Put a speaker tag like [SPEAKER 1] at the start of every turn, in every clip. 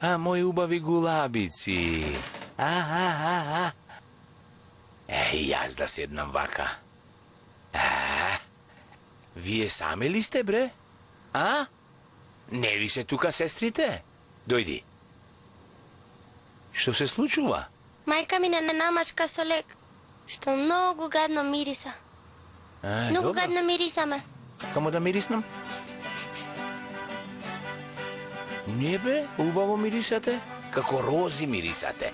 [SPEAKER 1] А, мои убави гулабици. И јас да седнам вака. Вие сами ли сте, бре? А? Не ви се тука сестрите? Дојди. Што се случува?
[SPEAKER 2] Мајка ми не намачка со лек, што многу гадно мириса. Многу гадно мирисаме.
[SPEAKER 1] Камо да мириснам? Не бе, убаво мирисате, како рози мирисате.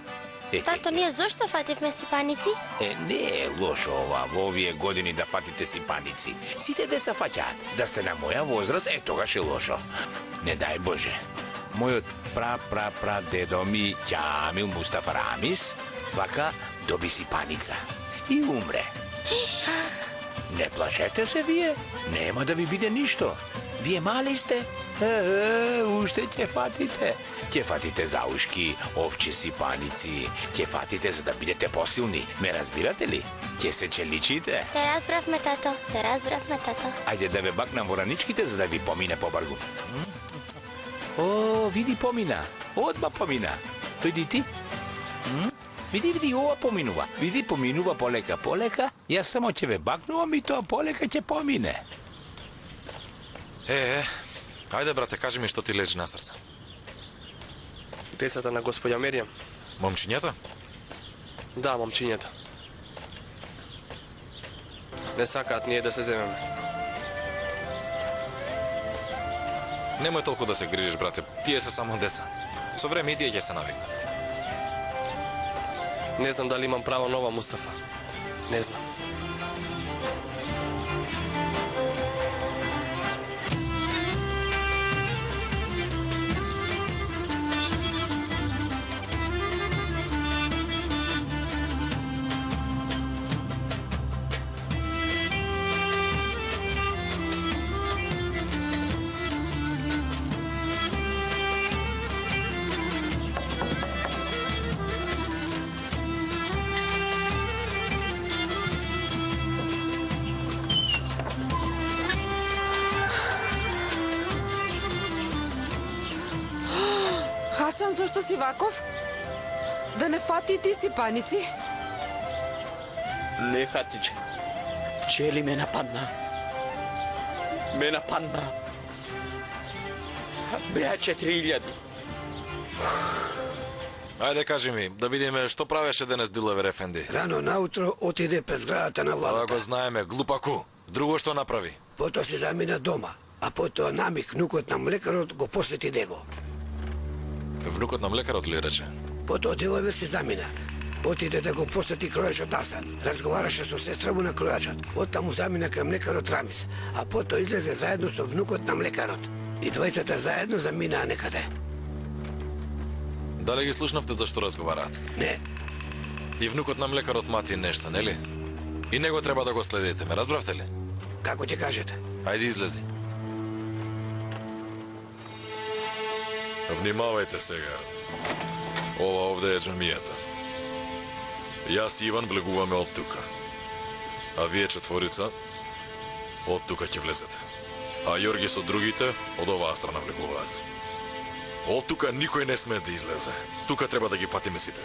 [SPEAKER 2] Тато, ние зошто фативме сипаници?
[SPEAKER 1] Не е лошо ова, во овие години да фатите сипаници. Сите деца фаќаат. Да сте на моја возраст, тогаш е лошо. Не дај Боже. Мојот дедо ми, Ќамил Мустафа Рамис, вака доби сипаница и умре. Не плашете се вие, нема да ви биде ништо. Вие мали сте? Уште ќе фатите. Ќе фатите заушки, овчи сипаници, ќе фатите за да бидете посилни. Ме разбирате ли? Ќе се челичите.
[SPEAKER 2] Те разбравме, тато.
[SPEAKER 1] Ајде да ве бакнам во раничките за да ви помине побргу. О, види помина. Одма помина. Дојди ти. Види, ова поминува. Види, поминува полека. Јас само ќе ве бакнувам и тоа полека ќе помине.
[SPEAKER 3] Ајде, брате, кажи ми што ти лежи на срце.
[SPEAKER 4] Децата на господја Меријам.
[SPEAKER 3] Момчињата?
[SPEAKER 4] Да, момчињата. Не сакаат ние да се земеме.
[SPEAKER 3] Немој толку да се грижиш, брате. Тие се само деца. Со време и тие ќе се навикнат.
[SPEAKER 4] Не знам дали имам право нова, Мустафа. Не знам.
[SPEAKER 5] Хасан, зошто си ваков? Да не фати ти сипаници?
[SPEAKER 6] Не, Хатиче. Пчели ме нападна. Беа 4000.
[SPEAKER 3] Ајде, кажи ми, да видиме што правеше денес Дилевер Ефенди.
[SPEAKER 7] Рано наутро отиде през градата на
[SPEAKER 3] Това
[SPEAKER 7] владата.
[SPEAKER 3] го знаеме, глупаку. Друго што направи?
[SPEAKER 7] Потоа се замина дома, а потоа намик, внукот на млекарот, го посети него.
[SPEAKER 3] Внукот на млекарот ли рече?
[SPEAKER 7] Потоа Дилевер се замина. Отиде да го посети кројачот Асан. Разговараше со сестра му на кројачот. Оттаму замина кај млекарот Рамис, а потоа излезе заедно со внукот на млекарот. И двајцата заедно заминаа некаде.
[SPEAKER 3] Дали ги слушнавте зашто разговараат?
[SPEAKER 7] Не,
[SPEAKER 3] И внукот на млекарот мати нешто, нели? И него треба да го следите, ме разбравте ли?
[SPEAKER 7] како ќе кажете?
[SPEAKER 3] Ајде излези. Внимавајте сега. Ова овде е џамијата. Јас и Иван влегуваме од тука. А вие четворица од тука ќе влезете. А Јорги со другите од оваа страна влегуваат. Од тука никој не смее да излезе. Тука треба да ги фатиме сите.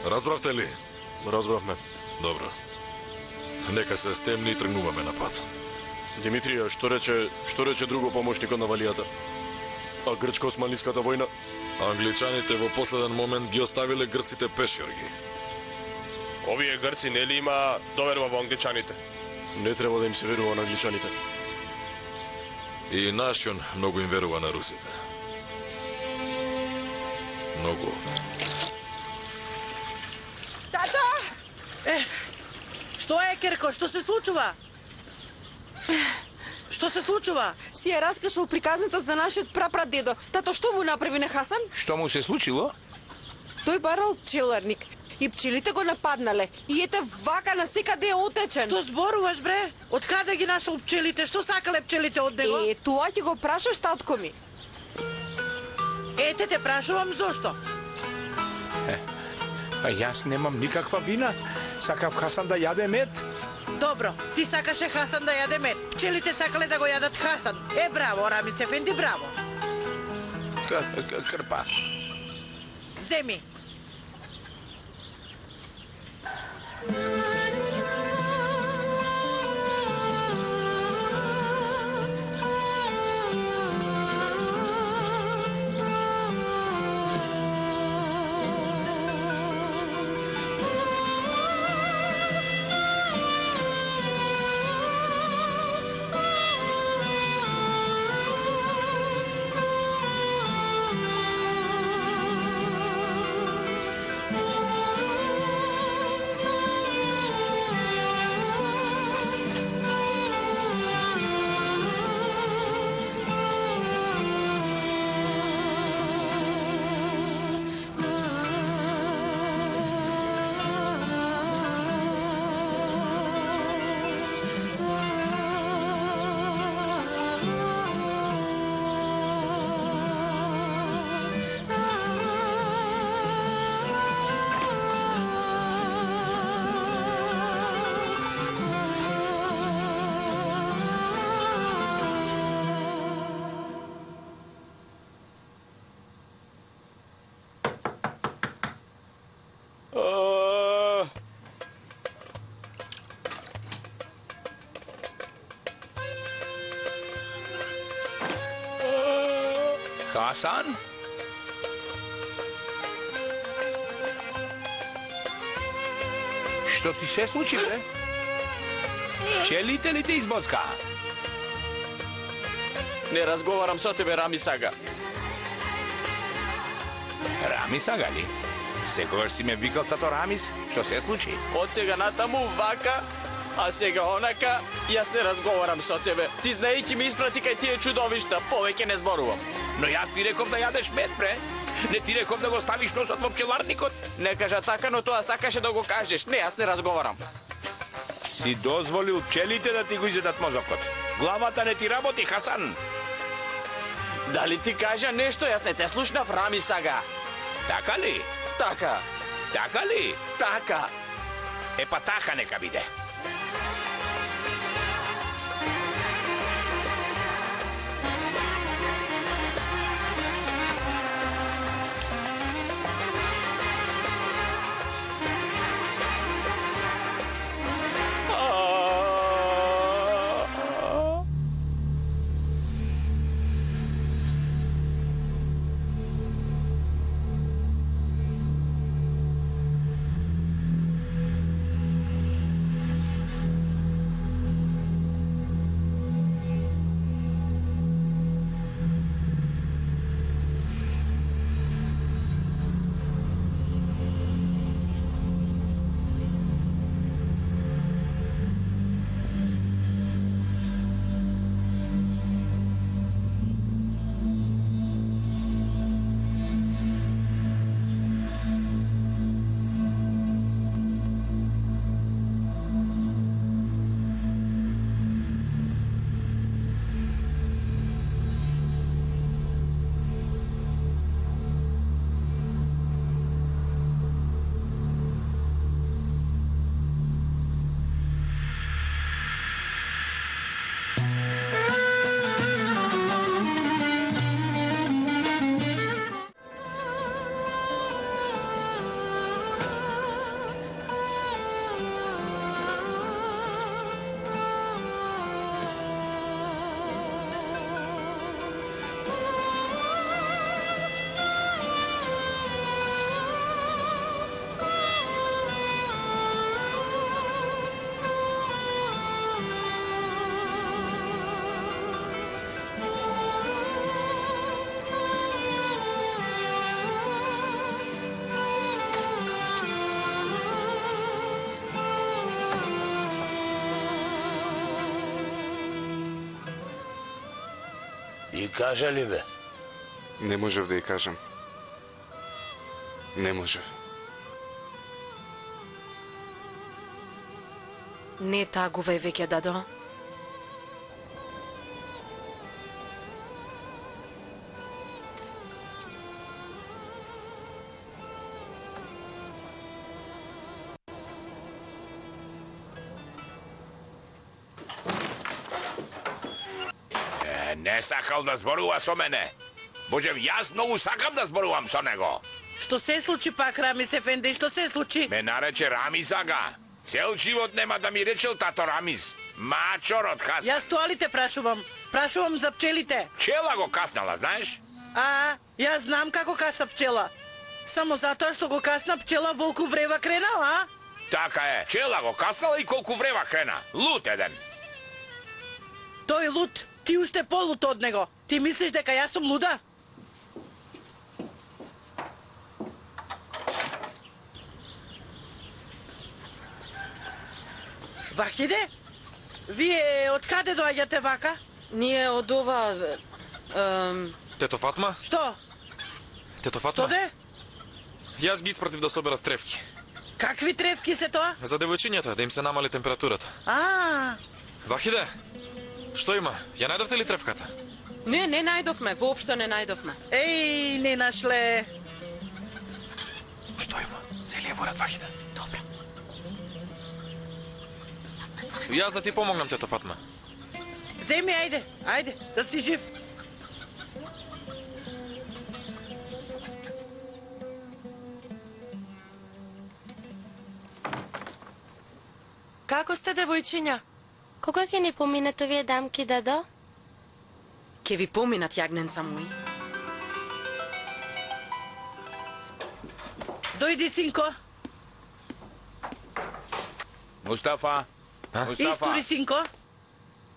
[SPEAKER 3] Разбравте ли?
[SPEAKER 4] Разбравме.
[SPEAKER 3] Добро. Нека се стемни и тргнуваме на пат.
[SPEAKER 4] Димитрија, што рече друго помошникот на Валијата? А грчко-османлиската војна?
[SPEAKER 3] Англичаните во последен момент ги оставиле грците пеш, Јорги.
[SPEAKER 8] Овие грци нели има доверба во англичаните?
[SPEAKER 4] Не треба да им се верува на англичаните.
[SPEAKER 3] И нашион многу им верува на русите. Многу.
[SPEAKER 5] Тато!
[SPEAKER 9] Што е, Керко? Што се случува? Што се случува?
[SPEAKER 5] Си е раскашал приказната за нашиот прапрадедо. Тато, што му направи на Хасан?
[SPEAKER 1] Што му се случило?
[SPEAKER 5] Тој барал пчеларник и пчелите го нападнале. И ете вака на секаде е отечен.
[SPEAKER 9] Што зборуваш, бре? Од каде ги нашол пчелите? Што сакале пчелите од него?
[SPEAKER 5] Тоа ќе го прашаш татко ми.
[SPEAKER 9] Ете те прашувам зошто.
[SPEAKER 1] А јас немам никаква вина. Сакав Хасан да јаде мед.
[SPEAKER 9] Добро, ти сакаше Хасан да јаде мед. Пчелите сакале да го јадат Хасан. Браво, Рамис Ефенди, браво.
[SPEAKER 1] Крпа.
[SPEAKER 9] Земи.
[SPEAKER 1] Hasan? Što ti se sluči, bre? Čelite li te izbocka?
[SPEAKER 6] Не разговарам со тебе, Рами Сага.
[SPEAKER 1] Рамис Ага ли? Секогаш си ме викал тато Рамис? Što се случи?
[SPEAKER 6] Од сега натаму вака, а сега онака, јас не разговарам со тебе. Ти знаејќи ми испрати кај тие чудовишта, повеќе не зборувам.
[SPEAKER 1] Но јас ти реков да јадеш мед, бре. Не ти реков да го ставиш носот во пчеларникот.
[SPEAKER 6] Не кажа така, но тоа сакаше да го кажеш. Не, јас не разговарам.
[SPEAKER 1] Си дозволил пчелите да ти го изедат мозокот. Главата не ти работи, Хасан.
[SPEAKER 6] Дали ти кажа нешто, јас не те слушнав, Рами Сага.
[SPEAKER 1] Така ли?
[SPEAKER 6] Така,
[SPEAKER 1] Така ли?
[SPEAKER 6] така.
[SPEAKER 1] Е па така нека биде.
[SPEAKER 7] И кажа ли бе?
[SPEAKER 10] Не можев да ја кажам. Не можев.
[SPEAKER 11] Не тагува е веќе, дадо.
[SPEAKER 1] Не сакал да зборува со мене. Боже, јас многу сакам да зборувам со него.
[SPEAKER 9] Што се случи пак, Рамис Ефенди, што се случи?
[SPEAKER 1] Ме нарече Рамис ага. Цел живот нема да ми речел тато Рамис. Мачор од Хасан.
[SPEAKER 9] Јас тоа ли те прашувам? Прашувам за пчелите.
[SPEAKER 1] Пчела го каснала, знаеш?
[SPEAKER 9] Јас знам како каса пчела. Само затоа што го касна пчела, волку врева кренал, а?
[SPEAKER 1] Така е. Пчела го каснала и колку врева крена. Лут еден.
[SPEAKER 9] Тој лут, ти уште полут од него. Ти мислиш дека јас сум луда? Вахиде? Вие од каде доаѓате вака?
[SPEAKER 11] Ние од ова...
[SPEAKER 3] Тето Фатма?
[SPEAKER 9] Што?
[SPEAKER 3] Тето Фатма?
[SPEAKER 9] Што де?
[SPEAKER 3] Јас ги испратив да соберат тревки.
[SPEAKER 9] Какви тревки се тоа?
[SPEAKER 3] За девојчињата, да им се намали температурата. Вахиде, што има? Ја најдовте ли тревката?
[SPEAKER 11] Не најдовме, воопшто не најдовме.
[SPEAKER 9] Еј, не нашле.
[SPEAKER 3] Што има? Се ли е ворат, Вахиде?
[SPEAKER 11] Добро.
[SPEAKER 3] Јас да ти помогнам, тето Фатма.
[SPEAKER 9] Земи, ајде, да си жив.
[SPEAKER 11] Како сте, девојчиња?
[SPEAKER 2] Кога ќе ни поминат овие дамки, дадо?
[SPEAKER 11] Ке ви поминат, јагненца мој.
[SPEAKER 9] Дојди, синко.
[SPEAKER 1] Мустафа.
[SPEAKER 9] Истори, синко.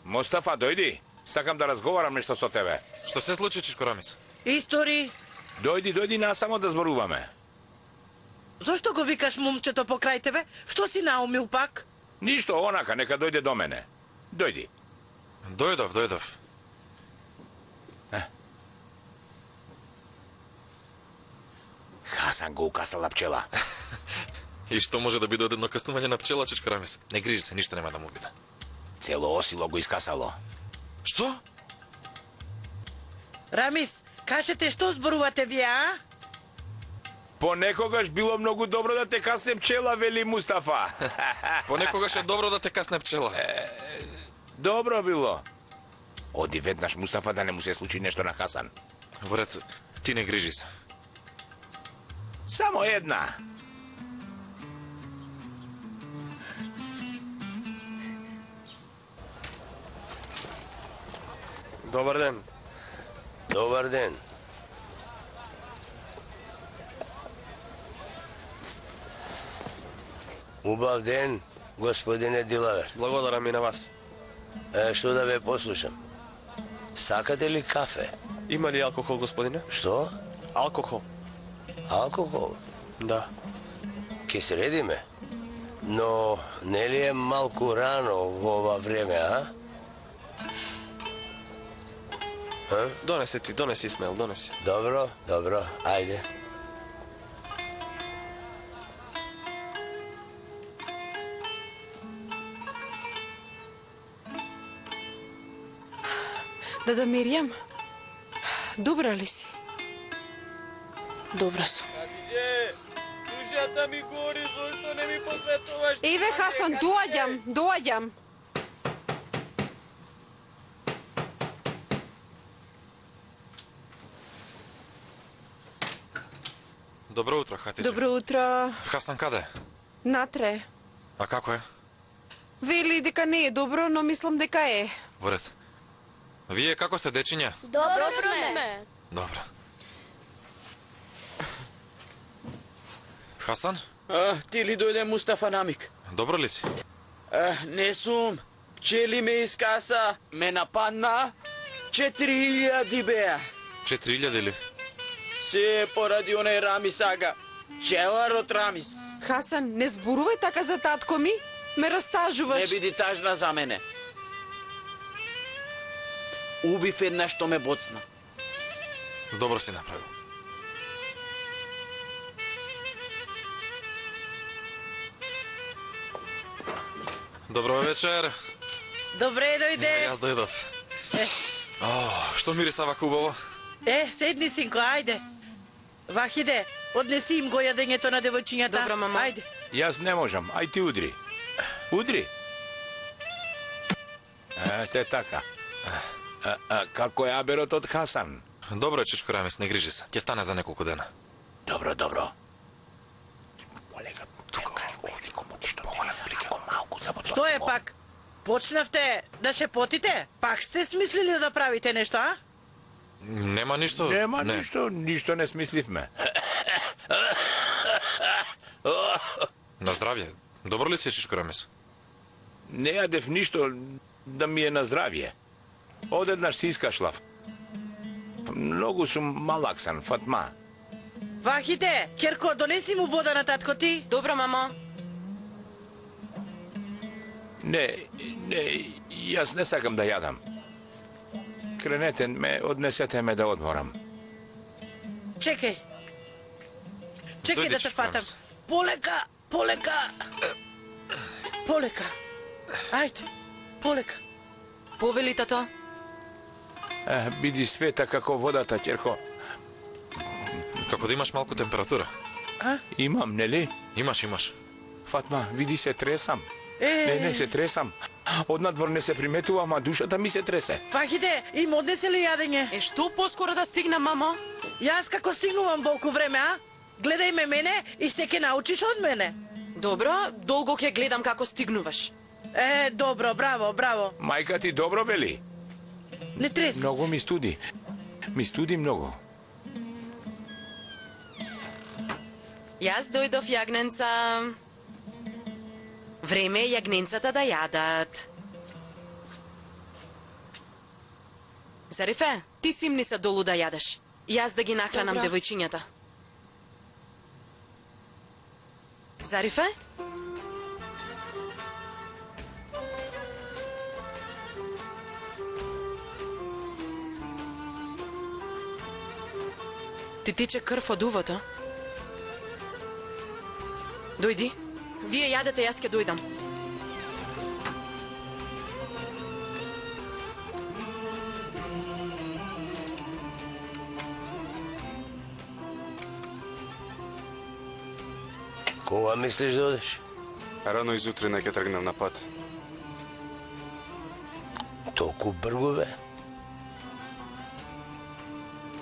[SPEAKER 1] Мустафа, дојди. Сакам да разговарам нешто со тебе.
[SPEAKER 3] Што се случи, Чичко Рамис?
[SPEAKER 9] Истори.
[SPEAKER 1] Дојди насамо да зборуваме.
[SPEAKER 9] Зошто го викаш момчето покрај тебе? Што си наумил пак?
[SPEAKER 1] Ништо, онака, нека дојде до мене. Дојди.
[SPEAKER 3] Дојдов.
[SPEAKER 1] Хасан го укасала пчела.
[SPEAKER 3] И што може да биде од едно каснување на пчела, Чичко Рамис? Не грижи се, ништо нема да му биде.
[SPEAKER 1] Цело осило го искасало.
[SPEAKER 3] Што?
[SPEAKER 9] Рамис, кажете што зборувате вие, а?
[SPEAKER 1] Понекогаш било многу добро да те касне пчела, вели Мустафа.
[SPEAKER 3] Понекогаш е добро да те касне пчела.
[SPEAKER 1] Добро било. Оди веднаш Мустафа да не му се случи нешто на Хасан.
[SPEAKER 3] Во ред, ти не грижи се.
[SPEAKER 1] Само една.
[SPEAKER 8] Добар ден.
[SPEAKER 7] Добар ден. Убав ден, господине Дилавер.
[SPEAKER 8] Благодарам и на вас.
[SPEAKER 7] Што да ве послушам? Сакате ли кафе?
[SPEAKER 8] Има ли алкохол, господине?
[SPEAKER 7] Што?
[SPEAKER 8] Алкохол.
[SPEAKER 7] Алкохол?
[SPEAKER 8] Да.
[SPEAKER 7] Ке средиме. Но не ли е малку рано во ова време, а?
[SPEAKER 8] Донеси, Исмаил, донеси.
[SPEAKER 7] Добро, ајде.
[SPEAKER 5] Дада Миријам, добра ли си?
[SPEAKER 11] Добра сум.
[SPEAKER 6] Душата ми гори, зошто не ми посветуваш?
[SPEAKER 5] Еве, Хасан, доаѓам.
[SPEAKER 3] Добро утро, Хатиџа.
[SPEAKER 5] Добро утро.
[SPEAKER 3] Хасан каде?
[SPEAKER 5] Натре.
[SPEAKER 3] А како е?
[SPEAKER 5] Вели дека не е добро, но мислам дека е.
[SPEAKER 3] Во ред. Вие како сте, дечиња?
[SPEAKER 2] Добро сме.
[SPEAKER 3] Добро. Хасан?
[SPEAKER 6] Ти ли дојде Мустафа намик?
[SPEAKER 3] Добро ли си?
[SPEAKER 6] Не сум. Пчели ме искаса, ме нападна. 4000 беа.
[SPEAKER 3] 4000 ли?
[SPEAKER 6] Се поради онај Рамис ага. Пчелар од Рамис.
[SPEAKER 5] Хасан, не зборувај така за татко ми. Ме растажуваш.
[SPEAKER 6] Не биди тажна за мене. Убив една што ме боцна.
[SPEAKER 3] Добро си направил. Добро вечер.
[SPEAKER 9] Добре дојде.
[SPEAKER 3] Јас дојдов. Што мириса вака убаво?
[SPEAKER 9] Седни, синко, ајде. Вахиде, однеси им го јадењето на девојчињата.
[SPEAKER 11] Добро, мама.
[SPEAKER 9] Ајде.
[SPEAKER 1] Јас не можам, ај ти удри. Удри. Ете така. Како е аберот од Хасан?
[SPEAKER 3] Добро е, Чичко Рамис, не грижи се. Ќе стане за неколку дена.
[SPEAKER 1] Добро, добро. Полека, тука, овде кому ништо ако малку започва.
[SPEAKER 9] Што е пак? Почнавте да шепотите? Пак сте смислили да правите нешто, а?
[SPEAKER 3] Нема ништо?
[SPEAKER 1] Нема
[SPEAKER 3] Не.
[SPEAKER 1] ништо не смисливме.
[SPEAKER 3] На здравје. Добро ли си, Чичко Рамис?
[SPEAKER 1] Не јадев ништо да ми е на здравје. Одеднаш си искашлав. Многу сум малаксан, Фатма.
[SPEAKER 9] Вахите, Керко, донеси му вода на татко ти.
[SPEAKER 11] Добро, мамо.
[SPEAKER 1] Не, јас не сакам да јадам. Кренете ме, однесете ме да одморам.
[SPEAKER 9] Чекај. Чекај
[SPEAKER 3] Дојди,
[SPEAKER 9] да те
[SPEAKER 3] Чичко
[SPEAKER 9] фатам.
[SPEAKER 3] Рамис.
[SPEAKER 9] Полека, полека. Полека. Ајде, полека.
[SPEAKER 11] Повели тато.
[SPEAKER 1] Биди света како водата, ќерко.
[SPEAKER 3] Како да имаш малку температура.
[SPEAKER 1] Имам, нели?
[SPEAKER 3] Имаш.
[SPEAKER 1] Фатма, види се тресам. Не се тресам. Однадвор не се приметувам, а душата ми се тресе.
[SPEAKER 9] Вахите, им однесе ли јадење?
[SPEAKER 11] Што поскоро да стигнам, мамо?
[SPEAKER 9] Јас како стигнувам волку време, а? Гледај ме мене и се ке научиш од мене.
[SPEAKER 11] Добро, долго ќе гледам како стигнуваш.
[SPEAKER 9] Добро, браво.
[SPEAKER 1] Мајка ти добро вели.
[SPEAKER 9] Не треси.
[SPEAKER 1] Многу ми студи. Ми студи многу.
[SPEAKER 11] Јас дојдов, јагненца. Време е јагненцата да јадат. Зарифе, ти симни се долу да јадеш. Јас да ги нахранам
[SPEAKER 2] Добро.
[SPEAKER 11] девојчињата. Зарифе? Ти тиче крв од увото. Дојди. Вие јадете, јас ќе дојдам.
[SPEAKER 7] Кога мислиш да одеш?
[SPEAKER 10] Рано изутре не ќе тргнем на пат.
[SPEAKER 7] Толку бргу, бе?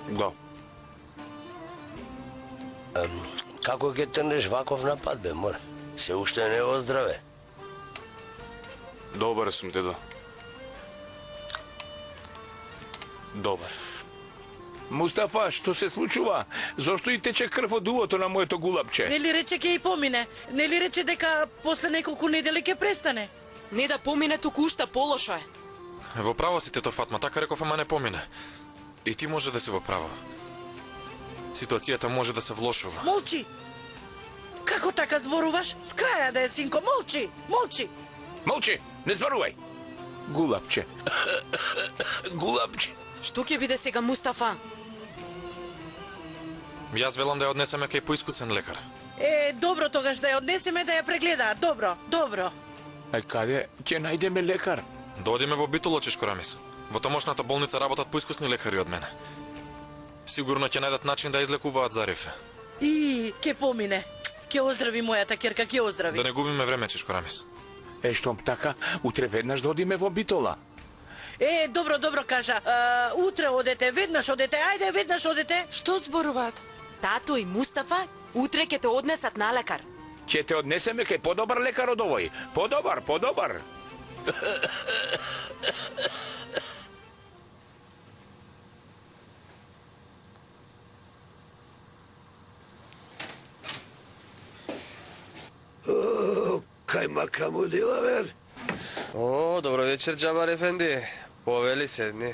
[SPEAKER 10] Да.
[SPEAKER 7] Како ќе трнеш ваков на пат, бе, море? Се уште не оздраве.
[SPEAKER 10] Добар сум, дедо. Добар.
[SPEAKER 1] Мустафа, што се случува? Зошто и тече крв од увото на моето гулапче?
[SPEAKER 9] Нели рече ќе и помине? Нели рече дека после неколку недели ќе престане?
[SPEAKER 11] Не да помине, туку уште полошо е.
[SPEAKER 3] Во право си, тето Фатма, така реков, ама не помине. И ти може да си во право. Ситуацијата може да се влошува.
[SPEAKER 9] Молчи! Како така зборуваш? С краја да е, синко, молчи!
[SPEAKER 1] Молчи, не зборувај. Гулапче. Гулапче.
[SPEAKER 11] Што ќе биде сега, Мустафа?
[SPEAKER 3] Јас велам да ја однесеме кај поискусен лекар.
[SPEAKER 9] Добро тогаш да ја однесеме да ја прегледаат. Добро.
[SPEAKER 1] Каде ќе најдеме лекар?
[SPEAKER 3] Да одиме во Битоло, Чичко Рамис. Во тамошната болница работат поискусни лекари од мене. Сигурно ќе најдат начин да излекуваат Зарифе.
[SPEAKER 9] Ке помине. Ке оздрави мојата керка, ке оздрави.
[SPEAKER 3] Да не губиме време, Чичко Рамис.
[SPEAKER 1] Штом така, утре веднаш да одиме во Битола.
[SPEAKER 9] Добро кажа. Утре одете, веднаш одете, ајде, веднаш одете.
[SPEAKER 11] Што зборуваат? Тато и Мустафа утре ќе те однесат на лекар.
[SPEAKER 1] Ќе те однесеме кај подобар лекар од овој. Подобар.
[SPEAKER 7] Кајмака му дилавер.
[SPEAKER 6] Добро вечер, Џабар ефенди. Повели седни.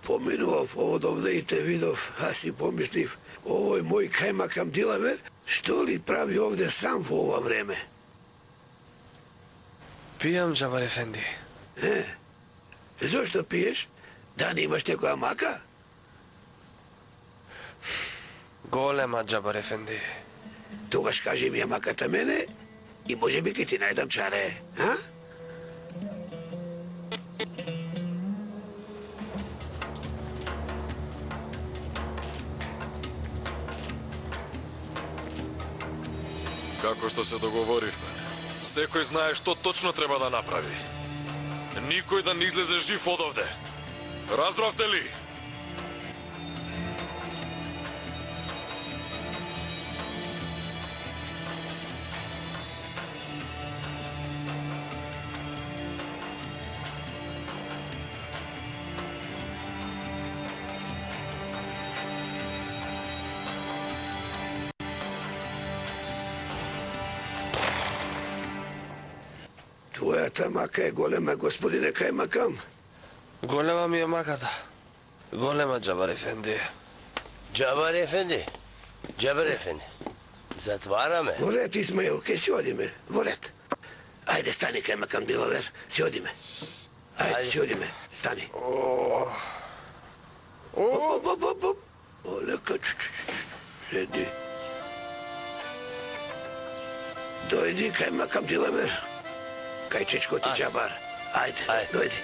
[SPEAKER 7] Поминував овде и те видов, а си помислив, овој мој кајмакам дилавер, што ли прави овде сам во ова време?
[SPEAKER 6] Пијам, Џабар ефенди.
[SPEAKER 7] Зошто пиеш? Да не имаш некоја мака?
[SPEAKER 6] Голема, Џабар ефенди.
[SPEAKER 7] Тогаш кажи ми ја маката мене и може би ке ти најдам чаре, а?
[SPEAKER 3] Како што се договоривме, секој знае што точно треба да направи. Никој да не излезе жив од овде. Разбравте ли?
[SPEAKER 7] Твоята мака е голема, господине Каймакам.
[SPEAKER 12] Голема ми е маката. Голема, Джабар Ефенди.
[SPEAKER 13] Джабар Ефенди. Джабар Ефенди. Затвараме.
[SPEAKER 7] Во ред, Исмаил, ке си одиме. Во ред. Ајде, стани, Каймакам Дилавер. Си одиме. Ајде, си одиме. Стани. Оп. Олека, седи. Дојди, Каймакам Дилавер. Кај чичко ти Джабар. Ајде, дојди.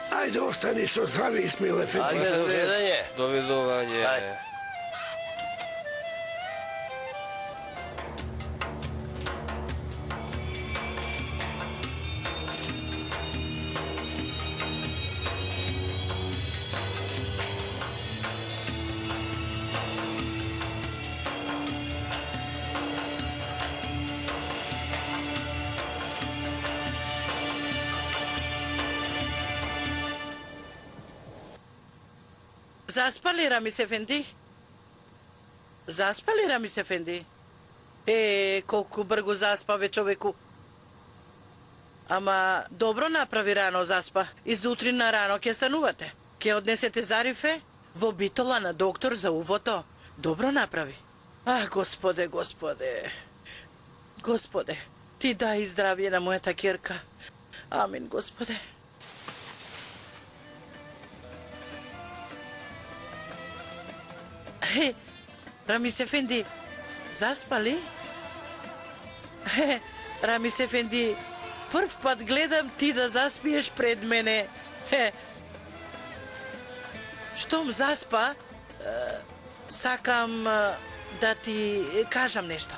[SPEAKER 7] Ајде, остани со здрави, Исмаил Ефенди.
[SPEAKER 13] Ајде, довидење.
[SPEAKER 12] Довидување.
[SPEAKER 9] Заспа ли, Рамис Ефенди? Заспа ли, Рамис Ефенди? Колку брго заспа бе човеку. Ама добро направи рано заспа. И за утрина рано ќе станувате. Ќе однесете Зарифе во битола на доктор за увото. Добро направи. Господе. Господе, ти дај здравје на мојата ќерка. Амин, Господе. Рамис Ефенди, заспа ли? Рамис Ефенди, прв пат гледам ти да заспиеш пред мене. Штом заспа, сакам да ти кажам нешто.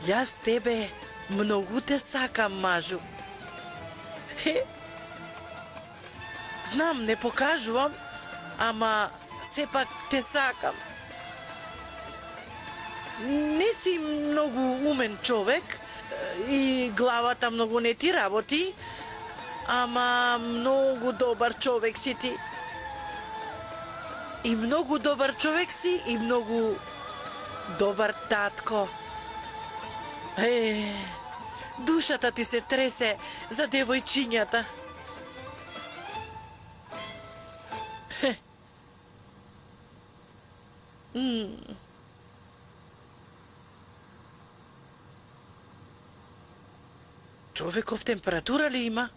[SPEAKER 9] Јас тебе многу те сакам, мажу. Знам, не покажувам, ама сепак те сакам. Не си многу умен човек и главата многу не ти работи, ама многу добар човек си ти. И многу добар човек си и многу добар татко. Душата ти се тресе за девојчињата. Човеков температура ли има?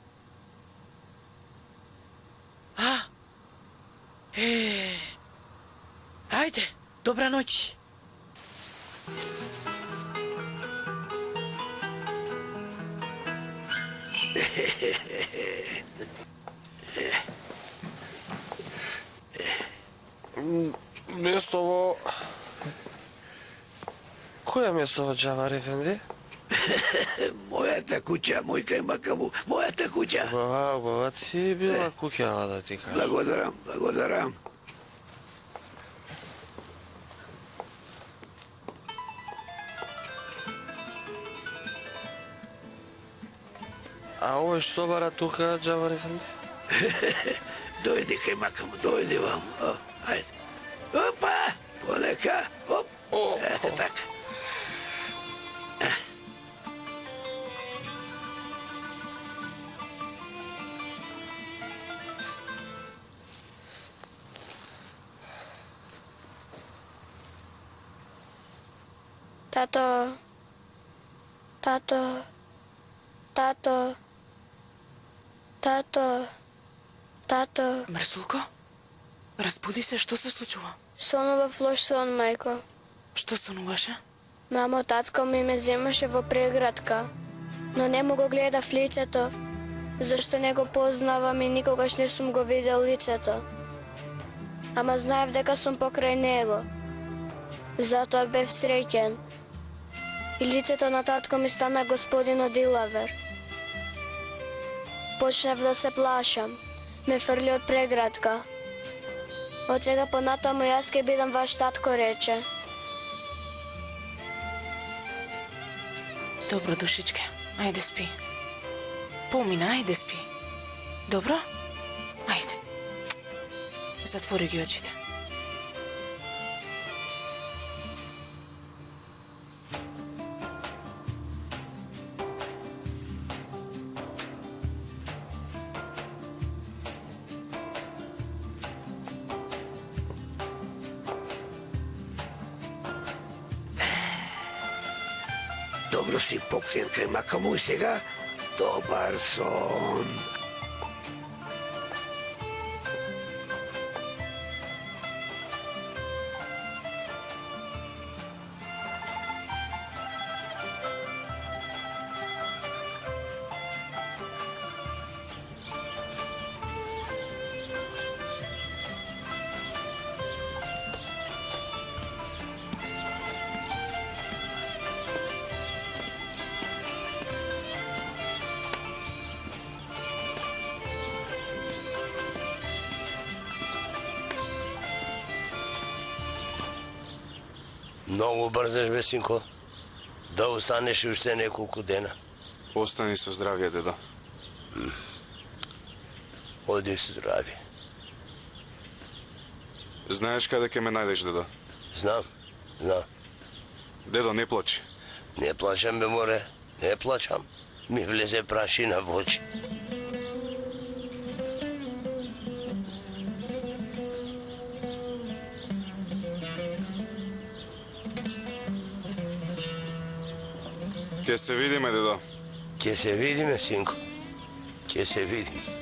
[SPEAKER 9] Ајде, добра ноќ.
[SPEAKER 12] Место Која место во Джабар Ефенди?
[SPEAKER 7] Мојата куќа, мој Каймакаму, мојата куќа.
[SPEAKER 12] Баба, ти била куќава да ти кажам.
[SPEAKER 7] Благодарам.
[SPEAKER 12] А овој што бара тука, Джабар Ефенди?
[SPEAKER 7] Дојди, Каймакаму, дојди вам. Ајде. Опа, полека, оп. Ете така.
[SPEAKER 2] Тато.
[SPEAKER 11] Марсулко? Разбуди се, што се случува?
[SPEAKER 2] Сонував лош сон, мајко.
[SPEAKER 11] Што сонуваше?
[SPEAKER 2] Мамо, татко ми ме земаше во преградка, но не му го гледав лицето, зашто не го познавам и никогаш не сум го видел лицето. Ама знаев дека сум покрај него. Затоа бев среќен. И лицето на татко ми стана господино Дилавер. Почнав да се плашам. Ме фрли од преградка. Од сега понатаму јас ке бидам ваш татко, рече.
[SPEAKER 11] Добро, душичке, ајде спи. Помина, ајде спи. Добро? Ајде. Затвори ги очите.
[SPEAKER 7] Dobro si pokrijen kaj makamu i сега dobar son.
[SPEAKER 13] Много бързаш, бе, синко. Да останеш още няколко дена.
[SPEAKER 10] Остани со здравје, дедо.
[SPEAKER 13] Оди здрави.
[SPEAKER 10] Знаеш каде ќе ме најдеш, дедо?
[SPEAKER 13] Знам.
[SPEAKER 10] Дедо, не плачи.
[SPEAKER 13] Не плачам, бе, море. Не плачам. Ми влезе прашина в очи.
[SPEAKER 10] Ќе се видиме, дедо.
[SPEAKER 13] Ќе се видиме, синко. Ќе се видиме.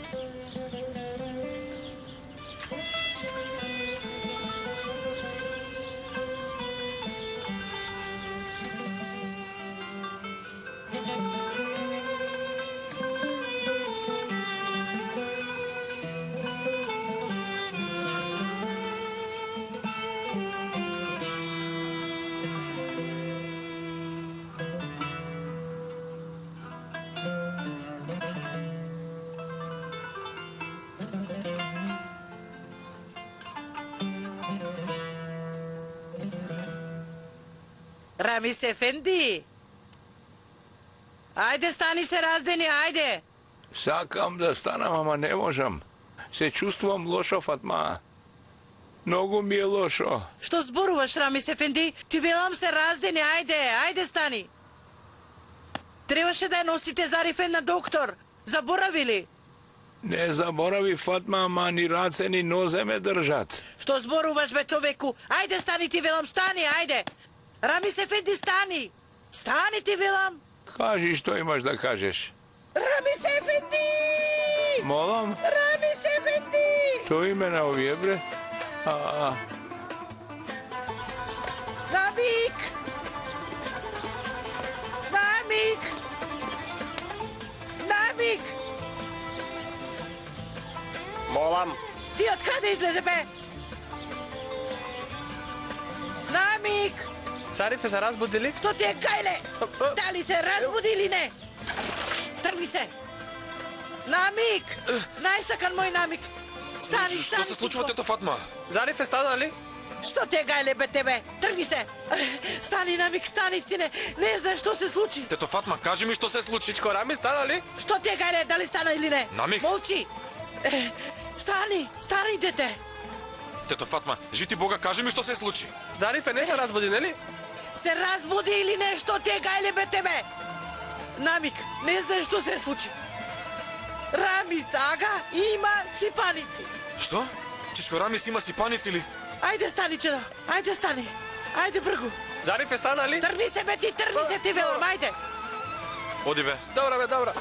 [SPEAKER 9] Рамис Ефенди! Ajde, stani se razdeni, ajde!
[SPEAKER 1] Сакам да станам, ама не можам. Се чувствувам лошо, Фатма. Многу ми е лошо.
[SPEAKER 9] Što zborуваš, Рамис Ефенди? Ти велам се раздени, ajde stani! Трябваше да я носите Зарифен на доктор. Заборавили?
[SPEAKER 1] Не заборави, Фатма, ама ни раце ни нозе ме држат.
[SPEAKER 9] Što zborуваš, бе, човеку? Ajde, stani, ti велам, stani, ajde! Рамис Ефенди, stani! Stani, ti велам!
[SPEAKER 1] Кажи што имаш да кажеш.
[SPEAKER 9] Рамис Ефенди!
[SPEAKER 1] Молам?
[SPEAKER 9] Рамис Ефенди!
[SPEAKER 1] Што име на овие, бре?
[SPEAKER 9] Намик! Намик! Намик!
[SPEAKER 6] Молам.
[SPEAKER 9] Ти откъде излезе, бе? Намик!
[SPEAKER 6] Царифе се разбудили?
[SPEAKER 9] Що ти е, гайле? Дали се разбуди или не? Тръгни се! Намик! Най-съкан мой Намик! Стани,
[SPEAKER 3] Що
[SPEAKER 9] стани!
[SPEAKER 3] се случва, тето Фатма?
[SPEAKER 6] Зарифе стана ли?
[SPEAKER 9] Що ти е, гайле, бе, тебе? Тръгни се! Стани, Намик, стани, сине! Не знаеш, що се случи!
[SPEAKER 3] Тето Фатма, кажи ми що се случи.
[SPEAKER 6] Чичко Рами стана ли?
[SPEAKER 9] Що ти е, гайле, дали стана или не?
[SPEAKER 3] Намик!
[SPEAKER 9] Молчи! Стани, стани, дете!
[SPEAKER 3] Тето Фатма, жити Бога, кажи ми що се случи.
[SPEAKER 6] Зарифе не се разбуди, нели?
[SPEAKER 9] Се разбуди или не? Що ти е, гайле, бе, тебе? Намик, не знаеш, що се случи! Рами Сага има сипаници!
[SPEAKER 3] Što? Чичко Рамис има сипаници ли?
[SPEAKER 9] Ajde, stani, čedo. Ajde, stani. Ajde, brgo.
[SPEAKER 6] Зарифе стана ли?
[SPEAKER 9] Trgni se, be, trgni se, ti velam, ajde.
[SPEAKER 3] Оди бе.
[SPEAKER 6] Добра, бе, добра.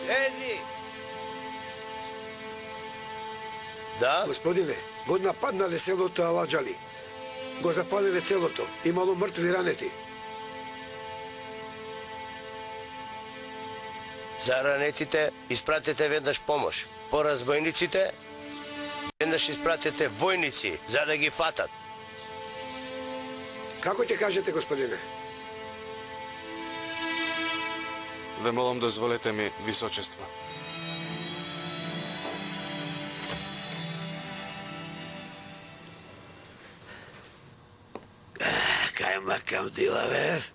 [SPEAKER 13] Лези! Да?
[SPEAKER 7] Господине, го нападнале селото Аладжали. Го запалиле целото. Имало мртви ранети.
[SPEAKER 13] За ранетите испратете веднаш помош. По разбойниците веднаш испратете војници за да ги фатат.
[SPEAKER 7] Како ќе кажете, господине?
[SPEAKER 10] Ве молам, дозволете ми, височество.
[SPEAKER 7] Кај макам дилавер.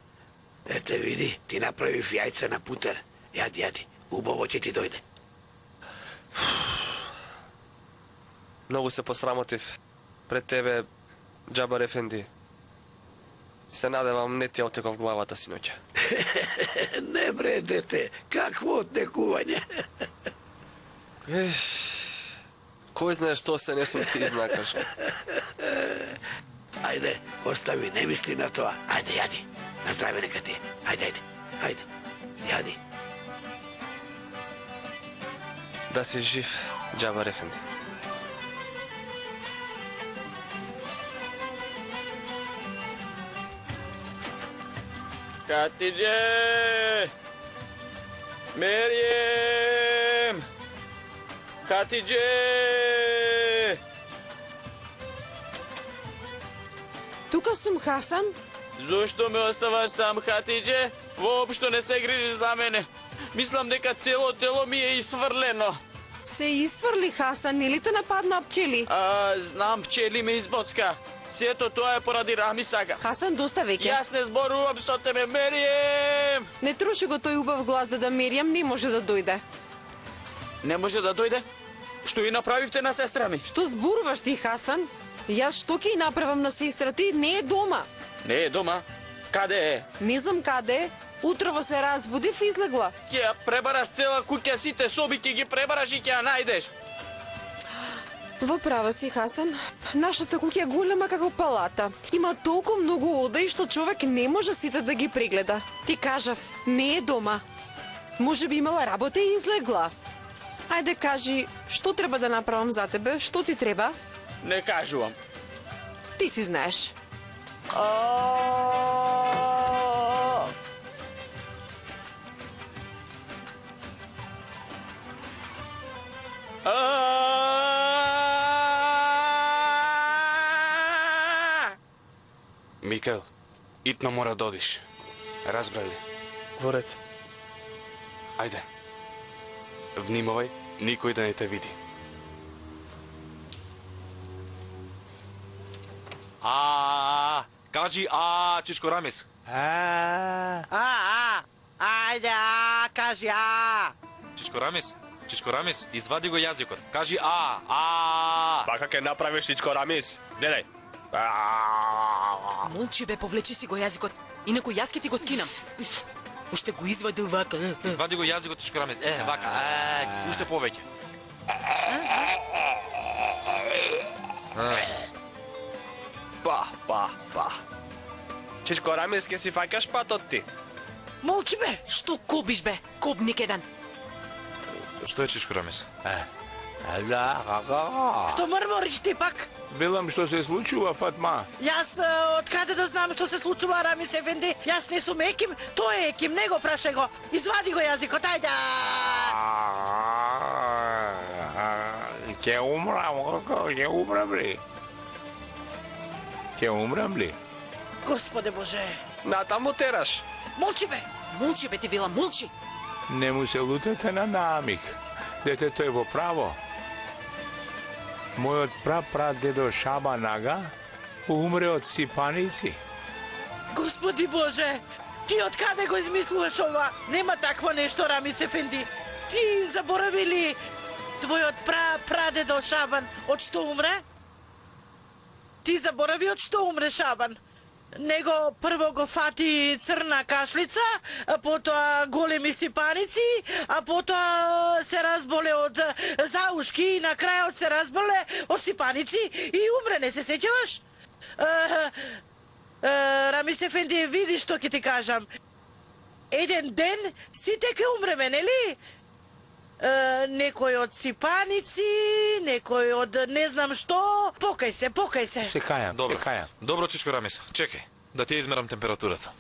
[SPEAKER 7] Ете види, ти направи јајца на путер. Јади, јади, убаво ќе ти дојде.
[SPEAKER 12] Многу се посрамотив пред тебе, Џабар Ефенди. Се надевам не ти отеков главата синоќа.
[SPEAKER 7] Не бре, дете, какво отнекување?
[SPEAKER 12] Кој знае што се не сум ти изнакаш.
[SPEAKER 7] Ајде, остави, не мисли на тоа. Ајде, јади. На здраве нека ти е. Ајде, ајде, ајде. Јади.
[SPEAKER 12] Да си жив, Џабар Ефенди.
[SPEAKER 6] Хатидже! Мерием! Хатидже!
[SPEAKER 5] Тука сум, Хасан.
[SPEAKER 6] Зошто ме оставаш сам, Хатидже? Воопшто не се грижиш за мене. Мислам дека цело тело ми е исврлено.
[SPEAKER 5] Се исврли, Хасан, нели те нападна пчели?
[SPEAKER 6] Знам, пчели ме избоцка. Сето тоа е поради Рами Сага.
[SPEAKER 5] Хасан, доста веќе.
[SPEAKER 6] Јас не зборувам со тебе, Мерием!
[SPEAKER 5] Не троши го тој убав глас да Мерием не може да дојде.
[SPEAKER 6] Не може да дојде? Што и направивте на сестра ми?
[SPEAKER 5] Што зборуваш ти, Хасан? Јас што ќе и направам на сестра ти? Не е дома.
[SPEAKER 6] Не е дома? Каде е?
[SPEAKER 5] Не знам каде е. Утрово се разбудив и излегла.
[SPEAKER 6] Ќе ја пребараш цела куќа, сите соби ќе ги пребараш и ќе ја најдеш.
[SPEAKER 5] Во право си, Хасан. Нашата куќа е голема како палата. Има толку многу одаи што човек не може сите да ги прегледа. Ти кажав, не е дома. Може би имала работа и излегла. Ајде кажи, што треба да направам за тебе? Што ти треба?
[SPEAKER 6] Не кажувам.
[SPEAKER 5] Ти си знаеш.
[SPEAKER 10] Микел, итно мора да одиш. Разбрали?
[SPEAKER 12] Во ред.
[SPEAKER 10] Ајде. Внимавај, никој да не те види.
[SPEAKER 14] Кажи Чичко Рамис.
[SPEAKER 9] Ајде, кажи
[SPEAKER 14] Чичко Рамис, извади го јазикот. Кажи
[SPEAKER 8] Вака ќе направиш, Чичко Рамис. Гледај.
[SPEAKER 11] Молчи бе, повлечи си го јазикот, инаку јас ќе ти го скинам. Уште го извадил вака.
[SPEAKER 14] Извади го јазикот, Чичко Рамис. Вака. Уште повеќе.
[SPEAKER 8] Па. Чичко Рамис, ке си фаќаш патот ти.
[SPEAKER 11] Молчи бе, што кобиш бе, кобник еден.
[SPEAKER 14] Што е, Чичко Рамис?
[SPEAKER 9] Што мрмориш ти пак?
[SPEAKER 1] Велам што се случува, Фатма.
[SPEAKER 9] Јас од каде да знам што се случува, Рамис Ефенди? Јас не сум еким, тој е еким, не го прашај го. Извади го јазикот, ајде.
[SPEAKER 1] Ќе умрам ли? Ќе умрам ли?
[SPEAKER 9] Господе Боже.
[SPEAKER 8] Натаму тераш.
[SPEAKER 11] Молчи бе ти велам, молчи.
[SPEAKER 1] Не му се лутете на намик. Детето е во право. Мојот прапрадедо Шабан ага умре од сипаници.
[SPEAKER 9] Господи Боже, ти од каде го измислуваш ова? Нема такво нешто, Рамис Ефенди. Ти заборави ли твојот прадедо Шабан од што умре? Ти заборави од што умре Шабан? Него прво го фати црна кашлица, а потоа големи сипаници, а потоа се разболе од заушки и на крајот се разболе од сипаници и умре, не се сеќаваш? Рамис Ефенди, види што ќе ти кажам. Еден ден сите ќе умреме, нели? Некој од сипаници, некој од не знам што. Покај се.
[SPEAKER 1] Се кајам.
[SPEAKER 14] Добро, Чичко Рамис, чекај, да ти измерам температурата.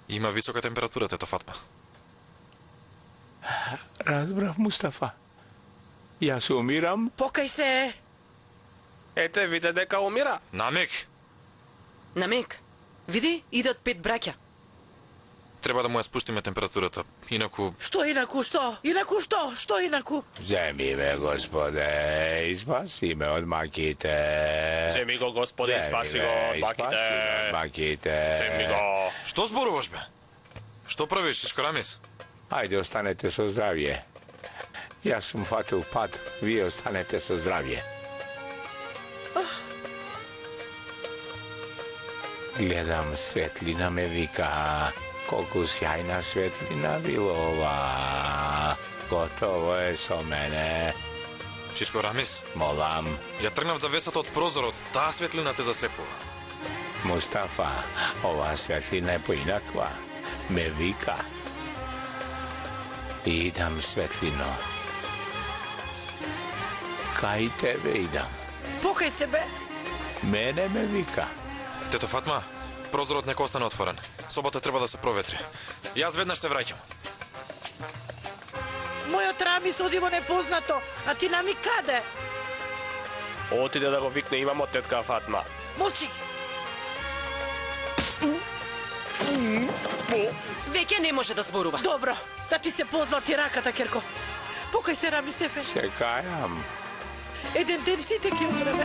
[SPEAKER 3] Има висока температура, тето Фатма.
[SPEAKER 1] Разбрав, Мустафа. Јас умирам.
[SPEAKER 9] Покај се.
[SPEAKER 12] Ете, виде дека умира.
[SPEAKER 3] Намек,
[SPEAKER 11] Намек, види, идат 5 браќа.
[SPEAKER 3] треба да му ја спуштиме температурата, инаку...
[SPEAKER 9] Што инаку, што? Инаку што? Што инаку?
[SPEAKER 1] Земи ме, Господе, и спаси ме од маките.
[SPEAKER 8] Земи го, Господи, спаси го од маките.
[SPEAKER 1] Спаси ме од маките.
[SPEAKER 8] Земи го.
[SPEAKER 3] Што зборуваш, бе? Што правиш, Шишкарамис?
[SPEAKER 1] Ајде, останете со здравје. Јас сум фатил пат, вие останете со здравје. Гледам, светлина ме вика. Колку сјајна светлина било ова. Готово е со мене.
[SPEAKER 3] Чичко Рамис,
[SPEAKER 1] Молам,
[SPEAKER 3] ја тргнав завесата од прозорот, таа светлина те заслепува.
[SPEAKER 1] Мустафа, оваа светлина е поинаква. Ме вика. Идам, светлино. Кај тебе идам.
[SPEAKER 9] Покај се, бе.
[SPEAKER 1] Мене ме вика.
[SPEAKER 3] Тето Фатма, прозорот нека остане отворен. Собата треба да се проветри. Јас веднаш се враќам.
[SPEAKER 9] Мојот Рамис оди во непознато, а ти нами каде?
[SPEAKER 8] Отиде да го викне, имамо тетка Фатма.
[SPEAKER 9] Молчи.
[SPEAKER 11] Веќе не може да зборува.
[SPEAKER 9] Добро, да ти се позлати раката, Керко. Покај се, Рамис, ефе.
[SPEAKER 1] Се кајам.
[SPEAKER 9] Еден ден сите ќе умреме.